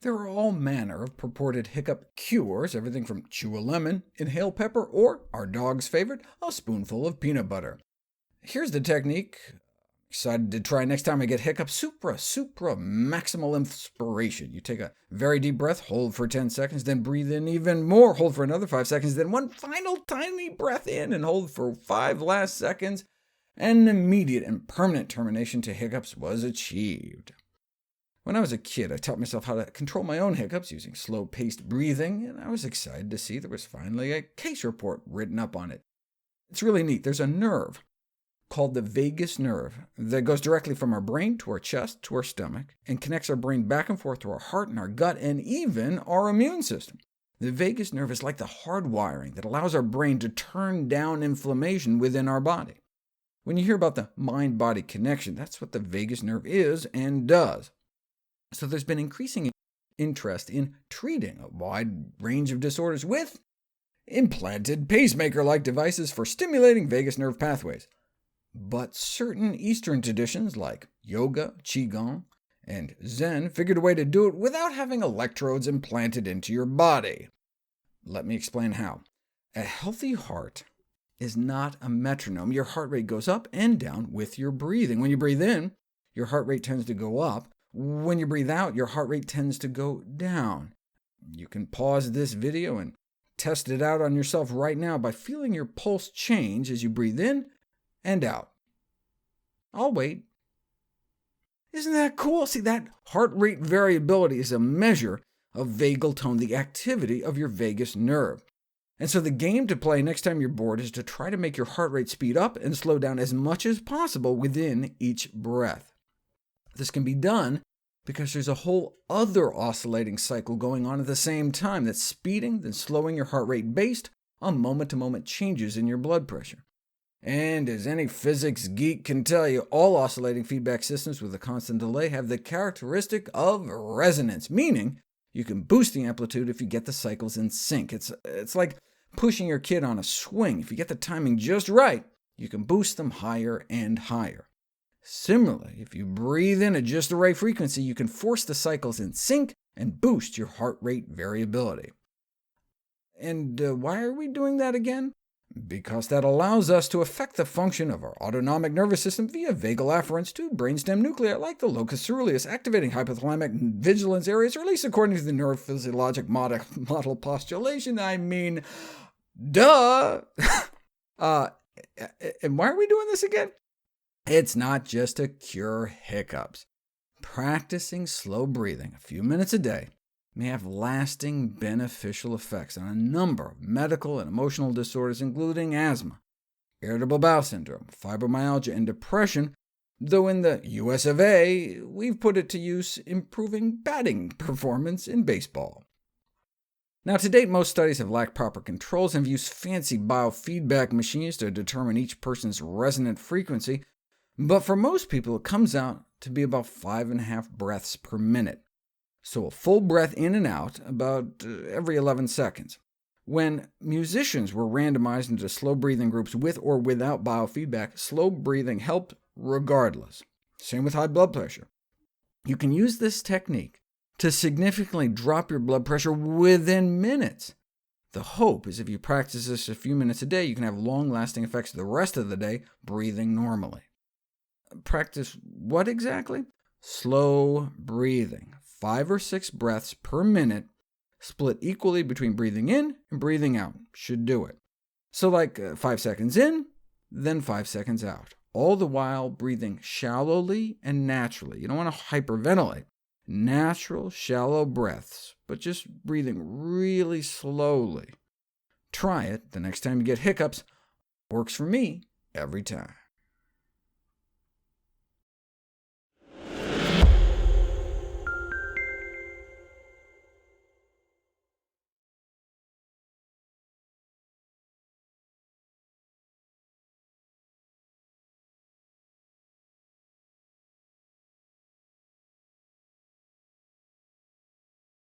There are all manner of purported hiccup cures, everything from chew a lemon, inhale pepper, or, our dog's favorite, a spoonful of peanut butter. Here's the technique. Excited to try next time I get hiccups. Supra maximal inspiration. You take a very deep breath, hold for 10 seconds, then breathe in even more, hold for another 5 seconds, then one final tiny breath in and hold for 5 last seconds. An immediate and permanent termination to hiccups was achieved. When I was a kid, I taught myself how to control my own hiccups using slow-paced breathing, and I was excited to see there was finally a case report written up on it. It's really neat. There's a nerve called the vagus nerve that goes directly from our brain to our chest to our stomach, and connects our brain back and forth to our heart and our gut, and even our immune system. The vagus nerve is like the hardwiring that allows our brain to turn down inflammation within our body. When you hear about the mind-body connection, that's what the vagus nerve is and does. So there's been increasing interest in treating a wide range of disorders with implanted pacemaker-like devices for stimulating vagus nerve pathways. But certain Eastern traditions like yoga, qigong, and Zen figured a way to do it without having electrodes implanted into your body. Let me explain how. A healthy heart is not a metronome. Your heart rate goes up and down with your breathing. When you breathe in, your heart rate tends to go up. When you breathe out, your heart rate tends to go down. You can pause this video and test it out on yourself right now by feeling your pulse change as you breathe in and out. I'll wait. Isn't that cool? See, that heart rate variability is a measure of vagal tone, the activity of your vagus nerve. And so the game to play next time you're bored is to try to make your heart rate speed up and slow down as much as possible within each breath. This can be done because there's a whole other oscillating cycle going on at the same time that's speeding, then slowing your heart rate based on moment-to-moment changes in your blood pressure. And as any physics geek can tell you, all oscillating feedback systems with a constant delay have the characteristic of resonance, meaning you can boost the amplitude if you get the cycles in sync. It's like pushing your kid on a swing. If you get the timing just right, you can boost them higher and higher. Similarly, if you breathe in at just the right frequency, you can force the cycles in sync and boost your heart rate variability. And why are we doing that again? Because that allows us to affect the function of our autonomic nervous system via vagal afferents to brainstem nuclei like the locus ceruleus, activating hypothalamic vigilance areas, or at least according to the neurophysiologic model postulation. I mean, duh! And why are we doing this again? It's not just to cure hiccups. Practicing slow breathing a few minutes a day may have lasting beneficial effects on a number of medical and emotional disorders, including asthma, irritable bowel syndrome, fibromyalgia, and depression, though in the US of A, we've put it to use improving batting performance in baseball. Now, to date, most studies have lacked proper controls and have used fancy biofeedback machines to determine each person's resonant frequency, but for most people it comes out to be about 5.5 breaths per minute. So a full breath in and out about every 11 seconds. When musicians were randomized into slow breathing groups with or without biofeedback, slow breathing helped regardless. Same with high blood pressure. You can use this technique to significantly drop your blood pressure within minutes. The hope is if you practice this a few minutes a day, you can have long-lasting effects the rest of the day breathing normally. Practice what exactly? Slow breathing. 5 or 6 breaths per minute, split equally between breathing in and breathing out. Should do it. So like 5 seconds in, then 5 seconds out, all the while breathing shallowly and naturally. You don't want to hyperventilate. Natural, shallow breaths, but just breathing really slowly. Try it the next time you get hiccups. Works for me every time.